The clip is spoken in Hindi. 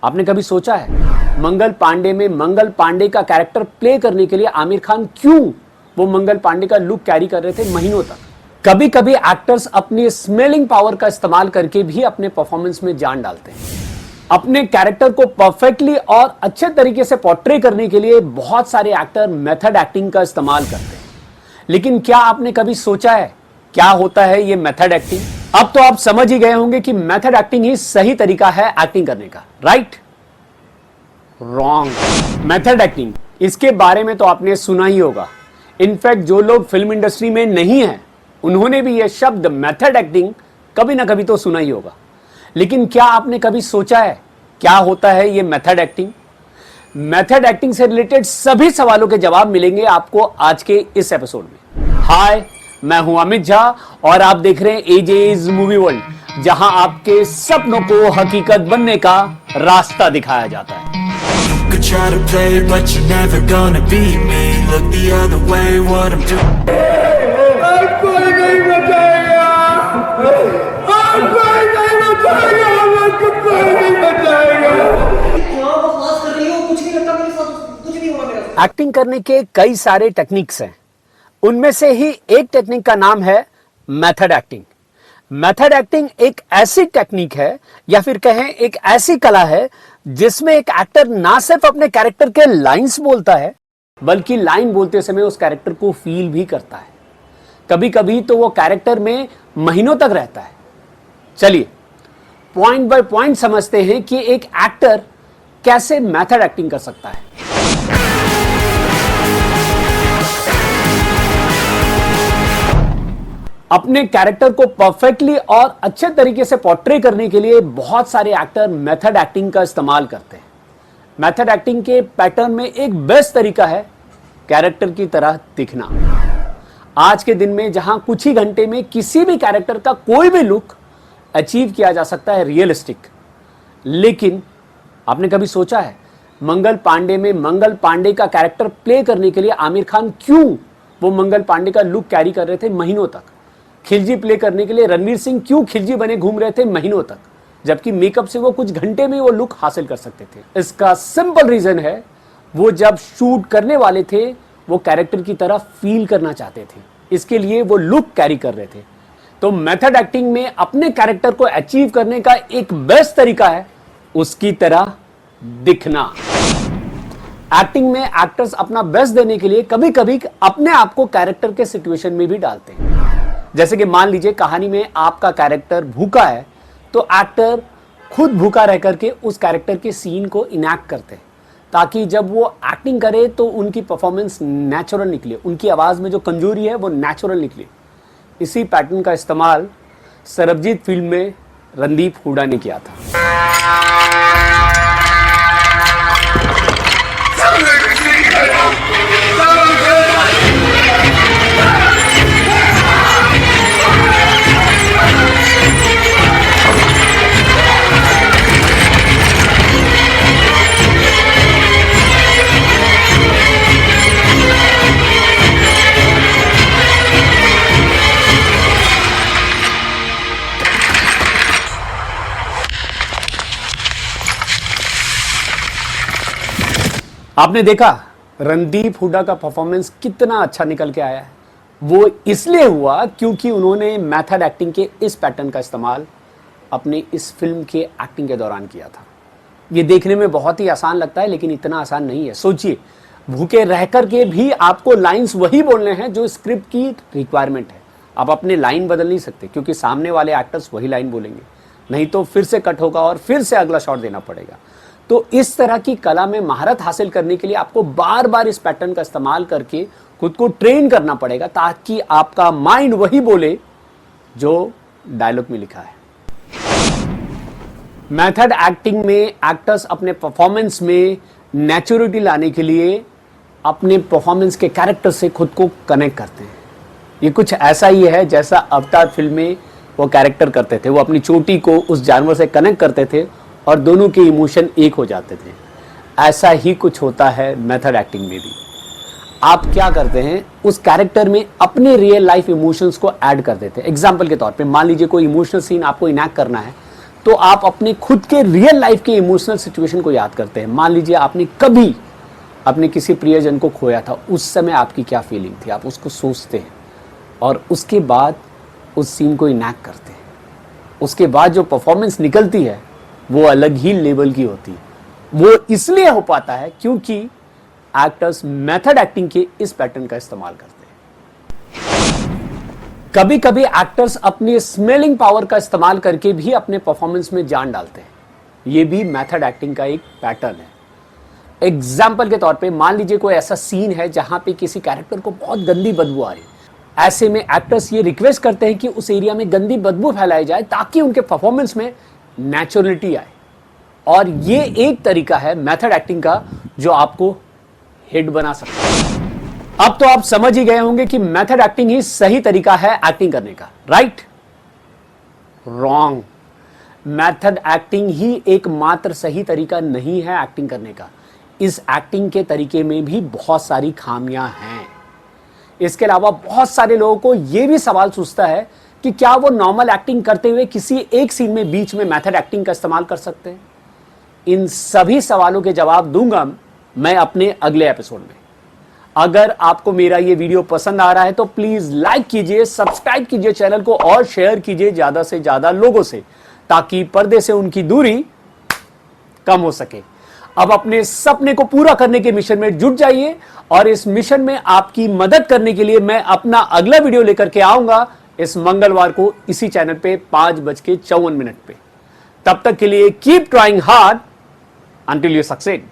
आपने कभी सोचा है मंगल पांडे में मंगल पांडे का कैरेक्टर प्ले करने के लिए आमिर खान क्यों वो मंगल पांडे का लुक कैरी कर रहे थे महीनों तक। कभी कभी एक्टर्स अपनी स्मेलिंग पावर का इस्तेमाल करके भी अपने परफॉर्मेंस में जान डालते हैं। अपने कैरेक्टर को परफेक्टली और अच्छे तरीके से पोर्ट्रे करने के लिए बहुत सारे एक्टर मेथड एक्टिंग का इस्तेमाल करते हैं, लेकिन क्या आपने कभी सोचा है क्या होता है ये मेथड एक्टिंग? अब तो आप समझ ही गए होंगे कि मेथड एक्टिंग ही सही तरीका है एक्टिंग करने का, राइट? रॉन्ग। मेथड एक्टिंग, इसके बारे में तो आपने सुना ही होगा। इनफैक्ट जो लोग फिल्म इंडस्ट्री में नहीं है उन्होंने भी यह शब्द मेथड एक्टिंग कभी ना कभी तो सुना ही होगा, लेकिन क्या आपने कभी सोचा है क्या होता है ये मेथड एक्टिंग? मेथड एक्टिंग से रिलेटेड सभी सवालों के जवाब मिलेंगे आपको आज के इस एपिसोड में। हाय, मैं हूं अमित झा और आप देख रहे हैं एजेज मूवी वर्ल्ड, जहां आपके सपनों को हकीकत बनने का रास्ता दिखाया जाता है। Could try to play, but you're never gonna beat me. Look the other way, what I'm doing. Acting करने के कई सारे टेक्निक्स हैं, उनमें से ही एक टेक्निक का नाम है मेथड एक्टिंग। मेथड एक्टिंग एक ऐसी टेक्निक है या फिर कहें एक ऐसी कला है जिसमें एक एक्टर ना सिर्फ अपने कैरेक्टर के लाइंस बोलता है बल्कि लाइन बोलते समय उस कैरेक्टर को फील भी करता है। कभी कभी तो वो कैरेक्टर में महीनों तक रहता है। चलिए पॉइंट बाय पॉइंट समझते हैं कि एक एक्टर कैसे मेथड एक्टिंग कर सकता है। अपने कैरेक्टर को परफेक्टली और अच्छे तरीके से पोर्ट्रे करने के लिए बहुत सारे एक्टर मेथड एक्टिंग का इस्तेमाल करते हैं। मेथड एक्टिंग के पैटर्न में एक बेस्ट तरीका है कैरेक्टर की तरह दिखना। आज के दिन में जहां कुछ ही घंटे में किसी भी कैरेक्टर का कोई भी लुक अचीव किया जा सकता है रियलिस्टिक, लेकिन आपने कभी सोचा है मंगल पांडे में मंगल पांडे का कैरेक्टर प्ले करने के लिए आमिर खान क्यों वो मंगल पांडे का लुक कैरी कर रहे थे महीनों तक? खिलजी प्ले करने के लिए रणवीर सिंह क्यों खिलजी बने घूम रहे थे महीनों तक, जबकि मेकअप से वो कुछ घंटे में वो लुक हासिल कर सकते थे? इसका सिंपल रीजन है वो जब शूट करने वाले थे वो कैरेक्टर की तरह फील करना चाहते थे, इसके लिए वो लुक कैरी कर रहे थे। तो मेथड एक्टिंग में अपने कैरेक्टर को अचीव करने का एक बेस्ट तरीका है उसकी तरह दिखना। एक्टिंग में एक्टर्स अपना बेस्ट देने के लिए कभी कभी अपने आप को कैरेक्टर के सिचुएशन में भी डालते हैं। जैसे कि मान लीजिए कहानी में आपका कैरेक्टर भूखा है तो एक्टर खुद भूखा रह करके उस कैरेक्टर के सीन को इनैक्ट करते हैं ताकि जब वो एक्टिंग करे तो उनकी परफॉर्मेंस नेचुरल निकले, उनकी आवाज में जो कमजोरी है वो नेचुरल निकले। इसी पैटर्न का इस्तेमाल सरबजीत फिल्म में रणदीप हुड्डा ने किया था। आपने देखा रणदीप हुड्डा का परफॉर्मेंस कितना अच्छा निकल के आया है। वो इसलिए हुआ क्योंकि उन्होंने मेथड एक्टिंग के इस पैटर्न का इस्तेमाल अपने इस फिल्म के एक्टिंग के दौरान किया था। ये देखने में बहुत ही आसान लगता है लेकिन इतना आसान नहीं है। सोचिए, भूखे रहकर के भी आपको लाइंस वही बोलने हैं जो स्क्रिप्ट की रिक्वायरमेंट है। आप अपने लाइन बदल नहीं सकते क्योंकि सामने वाले एक्टर्स वही लाइन बोलेंगे, नहीं तो फिर से कट होगा और फिर से अगला शॉट देना पड़ेगा। तो इस तरह की कला में महारत हासिल करने के लिए आपको बार बार इस पैटर्न का इस्तेमाल करके खुद को ट्रेन करना पड़ेगा ताकि आपका माइंड वही बोले जो डायलॉग में लिखा है। मेथड एक्टिंग में एक्टर्स अपने परफॉर्मेंस में नेचुरलिटी लाने के लिए अपने परफॉर्मेंस के कैरेक्टर से खुद को कनेक्ट करते हैं। ये कुछ ऐसा ही है जैसा अवतार फिल्म में वो कैरेक्टर करते थे। वो अपनी चोटी को उस जानवर से कनेक्ट करते थे और दोनों के इमोशन एक हो जाते थे। ऐसा ही कुछ होता है मेथड एक्टिंग में भी। आप क्या करते हैं, उस कैरेक्टर में अपने रियल लाइफ इमोशंस को ऐड कर देते हैं। एग्जाम्पल के तौर पे मान लीजिए कोई इमोशनल सीन आपको इनैक्ट करना है तो आप अपने खुद के रियल लाइफ के इमोशनल सिचुएशन को याद करते हैं। मान लीजिए आपने कभी अपने किसी प्रियजन को खोया था, उस समय आपकी क्या फीलिंग थी, आप उसको सोचते हैं और उसके बाद उस सीन को इनैक्ट करते हैं। उसके बाद जो परफॉर्मेंस निकलती है वो अलग ही लेवल की होती है। वो इसलिए हो पाता है क्योंकि एक्टर्स मेथड एक्टिंग के इस पैटर्न का इस्तेमाल करते हैं। कभी कभी एक्टर्स अपनी स्मेलिंग पावर का इस्तेमाल करके भी अपने परफॉर्मेंस में जान डालते हैं। ये भी मेथड एक्टिंग का एक पैटर्न है। एग्जाम्पल के तौर पे मान लीजिए कोई ऐसा सीन है जहां पे किसी कैरेक्टर को बहुत गंदी बदबू आ रही है। ऐसे में एक्टर्स ये रिक्वेस्ट करते हैं कि उस एरिया में गंदी बदबू फैलाई जाए ताकि उनके परफॉर्मेंस में नेचुरलिटी आए। और ये एक तरीका है मेथड एक्टिंग का जो आपको हिट बना सकता है। अब तो आप समझ ही गए होंगे कि मेथड एक्टिंग ही सही तरीका है एक्टिंग करने का, राइट? रॉन्ग। मेथड एक्टिंग ही एकमात्र सही तरीका नहीं है एक्टिंग करने का। इस एक्टिंग के तरीके में भी बहुत सारी खामियां हैं। इसके अलावा बहुत सारे लोगों को यह भी सवाल सूझता है कि क्या वो नॉर्मल एक्टिंग करते हुए किसी एक सीन में बीच में मेथड एक्टिंग का इस्तेमाल कर सकते हैं? इन सभी सवालों के जवाब दूंगा मैं अपने अगले एपिसोड में। अगर आपको मेरा ये वीडियो पसंद आ रहा है तो प्लीज लाइक कीजिए, सब्सक्राइब कीजिए चैनल को और शेयर कीजिए ज्यादा से ज्यादा लोगों से, ताकि पर्दे से उनकी दूरी कम हो सके। अब अपने सपने को पूरा करने के मिशन में जुट जाइए और इस मिशन में आपकी मदद करने के लिए मैं अपना अगला वीडियो लेकर के आऊंगा इस मंगलवार को इसी चैनल पे 5:54 पे। तब तक के लिए keep trying hard until you succeed.